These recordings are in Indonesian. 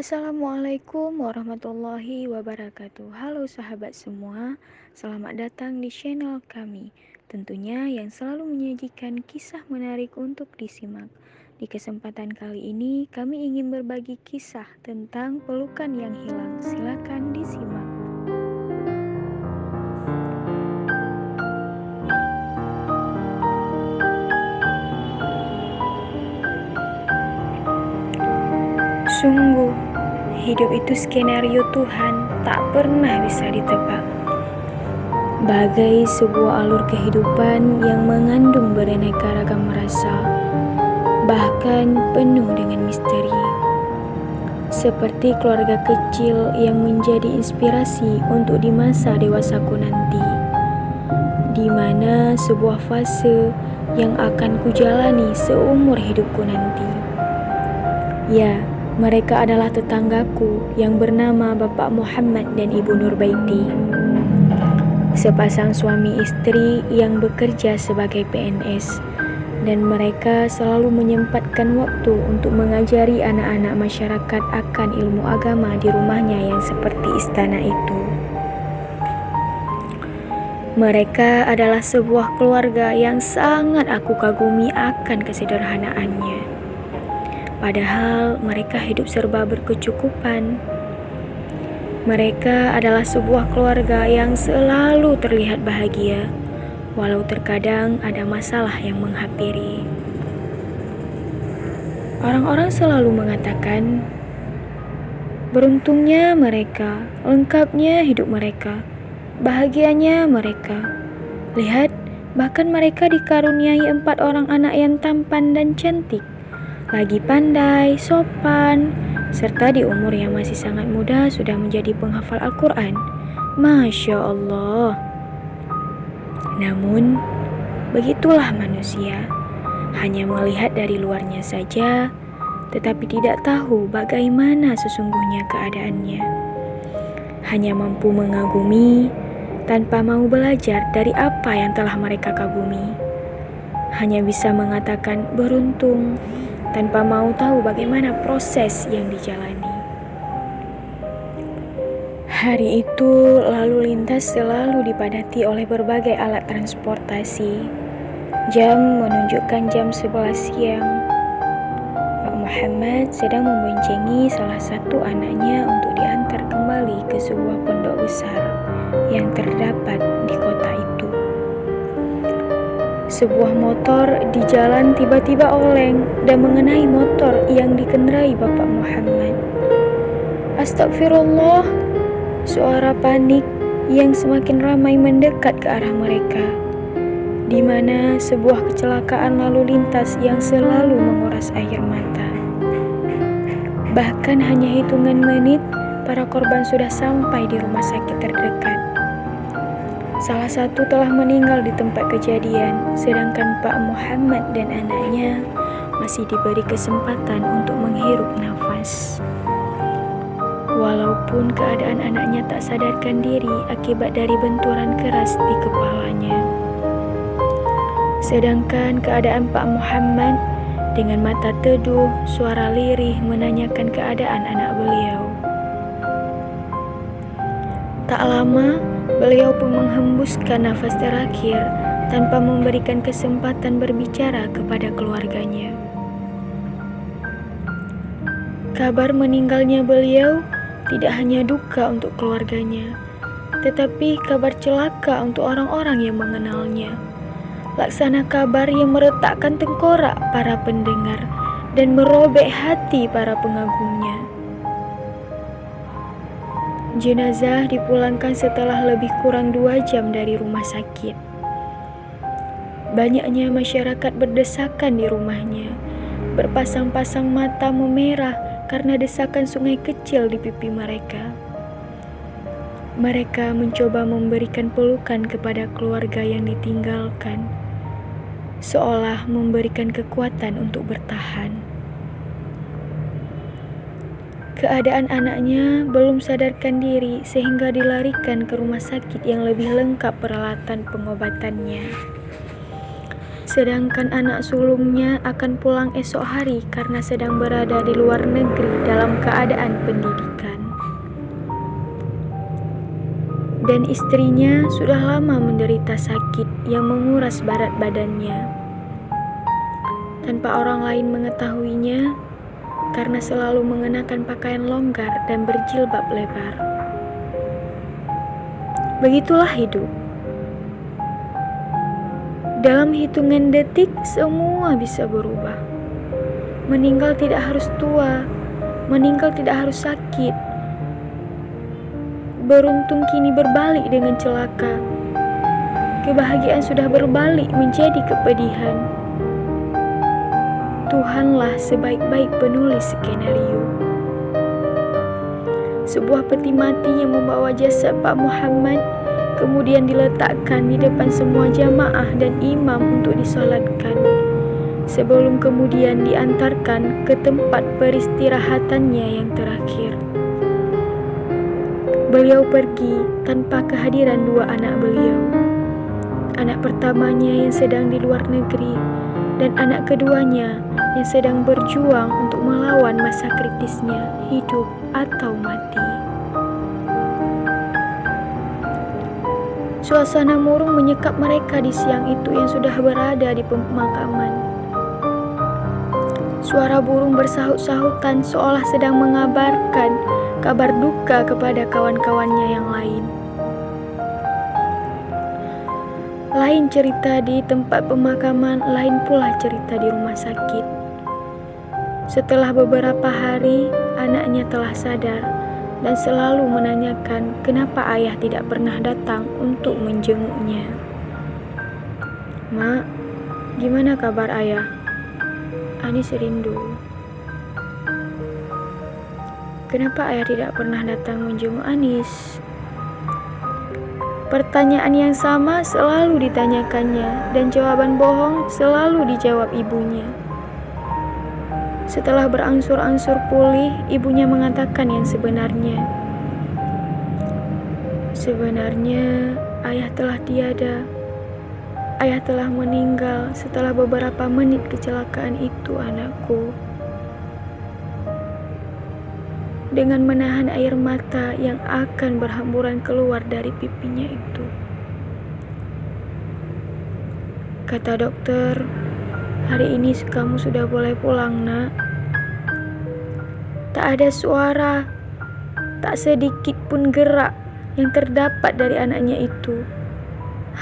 Assalamualaikum warahmatullahi wabarakatuh. Halo sahabat semua, selamat datang di channel kami. Tentunya yang selalu menyajikan kisah menarik untuk disimak. Di kesempatan kali ini kami ingin berbagi kisah tentang pelukan yang hilang. Silakan disimak. Sungguh, hidup itu skenario Tuhan tak pernah bisa ditebak. Bagai sebuah alur kehidupan yang mengandung beraneka ragam rasa, bahkan penuh dengan misteri. Seperti keluarga kecil yang menjadi inspirasi untuk di masa dewasaku nanti, di mana sebuah fase yang akan kujalani seumur hidupku nanti. Ya, mereka adalah tetanggaku yang bernama Bapak Muhammad dan Ibu Nurbaiti. Sepasang suami istri yang bekerja sebagai PNS, dan mereka selalu menyempatkan waktu untuk mengajari anak-anak masyarakat akan ilmu agama di rumahnya yang seperti istana itu. Mereka adalah sebuah keluarga yang sangat aku kagumi akan kesederhanaannya. Padahal mereka hidup serba berkecukupan. Mereka adalah sebuah keluarga yang selalu terlihat bahagia, walau terkadang ada masalah yang menghampiri. Orang-orang selalu mengatakan, beruntungnya mereka, lengkapnya hidup mereka, bahagianya mereka. Lihat, bahkan mereka dikaruniai 4 orang anak yang tampan dan cantik, lagi pandai, sopan, serta di umur yang masih sangat muda sudah menjadi penghafal Al-Quran. Masya Allah. Namun, begitulah manusia, hanya melihat dari luarnya saja, tetapi tidak tahu bagaimana sesungguhnya keadaannya. Hanya mampu mengagumi, tanpa mau belajar dari apa yang telah mereka kagumi. Hanya bisa mengatakan beruntung, tanpa mau tahu bagaimana proses yang dijalani. Hari itu lalu lintas selalu dipadati oleh berbagai alat transportasi. Jam menunjukkan jam 11 siang. Pak Muhammad sedang memboncengi salah satu anaknya untuk diantar kembali ke sebuah pondok besar yang terdapat di kota itu. Sebuah motor di jalan tiba-tiba oleng dan mengenai motor yang dikendarai Bapak Muhammad. Astagfirullah, suara panik yang semakin ramai mendekat ke arah mereka, di mana sebuah kecelakaan lalu lintas yang selalu menguras air mata. Bahkan hanya hitungan menit, para korban sudah sampai di rumah sakit terdekat. Salah satu telah meninggal di tempat kejadian, sedangkan Pak Muhammad dan anaknya masih diberi kesempatan untuk menghirup nafas. Walaupun keadaan anaknya tak sadarkan diri akibat dari benturan keras di kepalanya. Sedangkan keadaan Pak Muhammad dengan mata teduh, suara lirih menanyakan keadaan anak beliau. Tak lama, beliau pun menghembuskan nafas terakhir tanpa memberikan kesempatan berbicara kepada keluarganya. Kabar meninggalnya beliau tidak hanya duka untuk keluarganya, tetapi kabar celaka untuk orang-orang yang mengenalnya. Laksana kabar yang meretakkan tengkorak para pendengar dan merobek hati para pengagumnya. Jenazah dipulangkan setelah lebih kurang 2 jam dari rumah sakit. Banyaknya masyarakat berdesakan di rumahnya, berpasang-pasang mata memerah karena desakan sungai kecil di pipi mereka. Mereka mencoba memberikan pelukan kepada keluarga yang ditinggalkan, seolah memberikan kekuatan untuk bertahan. Keadaan anaknya belum sadarkan diri sehingga dilarikan ke rumah sakit yang lebih lengkap peralatan pengobatannya. Sedangkan anak sulungnya akan pulang esok hari karena sedang berada di luar negeri dalam keadaan pendidikan. Dan istrinya sudah lama menderita sakit yang menguras berat badannya. Tanpa orang lain mengetahuinya, karena selalu mengenakan pakaian longgar dan berjilbab lebar. Begitulah hidup. Dalam hitungan detik, semua bisa berubah. Meninggal tidak harus tua, meninggal tidak harus sakit. Beruntung kini berbalik dengan celaka. Kebahagiaan sudah berbalik menjadi kepedihan. Tuhanlah sebaik-baik penulis skenario. Sebuah peti mati yang membawa jasad Pak Muhammad kemudian diletakkan di depan semua jamaah dan imam untuk disolatkan, sebelum kemudian diantarkan ke tempat peristirahatannya yang terakhir. Beliau pergi tanpa kehadiran dua anak beliau. Anak pertamanya yang sedang di luar negeri dan anak keduanya yang sedang berjuang untuk melawan masa kritisnya, hidup atau mati. Suasana murung menyekap mereka di siang itu yang sudah berada di pemakaman. Suara burung bersahut-sahutan seolah sedang mengabarkan kabar duka kepada kawan-kawannya yang lain. Lain cerita di tempat pemakaman, lain pula cerita di rumah sakit. Setelah beberapa hari, anaknya telah sadar dan selalu menanyakan kenapa ayah tidak pernah datang untuk menjenguknya. "Mak, gimana kabar ayah? Anis rindu." "Kenapa ayah tidak pernah datang menjenguk Anis?" Pertanyaan yang sama selalu ditanyakannya dan jawaban bohong selalu dijawab ibunya. Setelah berangsur-angsur pulih, ibunya mengatakan yang sebenarnya. Sebenarnya, ayah telah tiada. Ayah telah meninggal setelah beberapa menit kecelakaan itu, anakku. Dengan menahan air mata yang akan berhamburan keluar dari pipinya itu, kata dokter, "Hari ini kamu sudah boleh pulang, nak." Tak ada suara, tak sedikit pun gerak yang terdapat dari anaknya itu.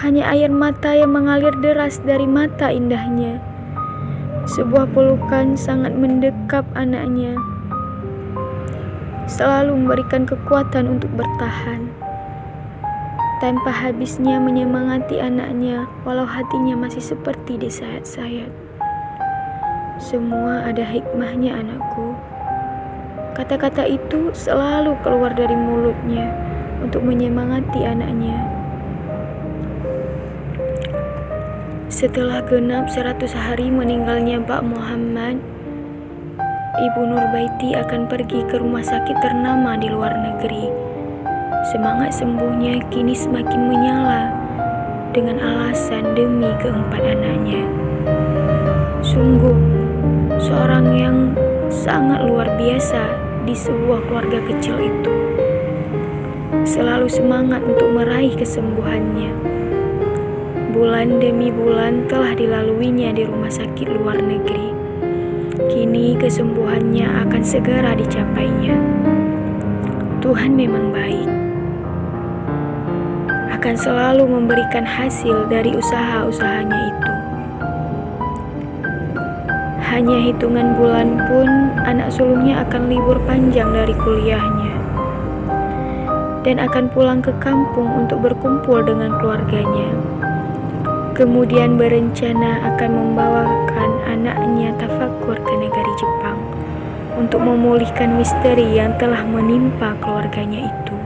Hanya air mata yang mengalir deras dari mata indahnya. Sebuah pelukan sangat mendekap anaknya, selalu memberikan kekuatan untuk bertahan. Tanpa habisnya menyemangati anaknya, walau hatinya masih seperti disayat-sayat. "Semua ada hikmahnya, anakku." Kata-kata itu selalu keluar dari mulutnya untuk menyemangati anaknya. Setelah genap 100 hari meninggalnya Pak Muhammad, Ibu Nurbaiti akan pergi ke rumah sakit ternama di luar negeri. Semangat sembuhnya kini semakin menyala dengan alasan demi keempat anaknya. Sungguh, seorang yang sangat luar biasa di sebuah keluarga kecil itu. Selalu semangat untuk meraih kesembuhannya. Bulan demi bulan telah dilaluinya di rumah sakit luar negeri. Kini kesembuhannya akan segera dicapainya. Tuhan memang baik. Akan selalu memberikan hasil dari usaha-usahanya itu. Hanya hitungan bulan pun anak sulungnya akan libur panjang dari kuliahnya dan akan pulang ke kampung untuk berkumpul dengan keluarganya. Kemudian berencana akan membawakan anaknya tafakur ke negeri Jepang untuk memulihkan misteri yang telah menimpa keluarganya itu.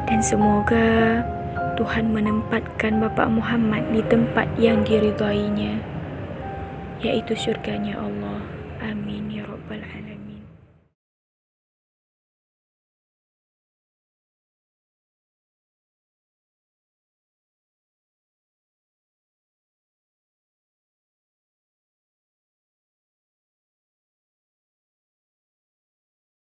Dan semoga Tuhan menempatkan Bapak Muhammad di tempat yang diridhoinya, yaitu surganya Allah. Amin ya rabbal alamin.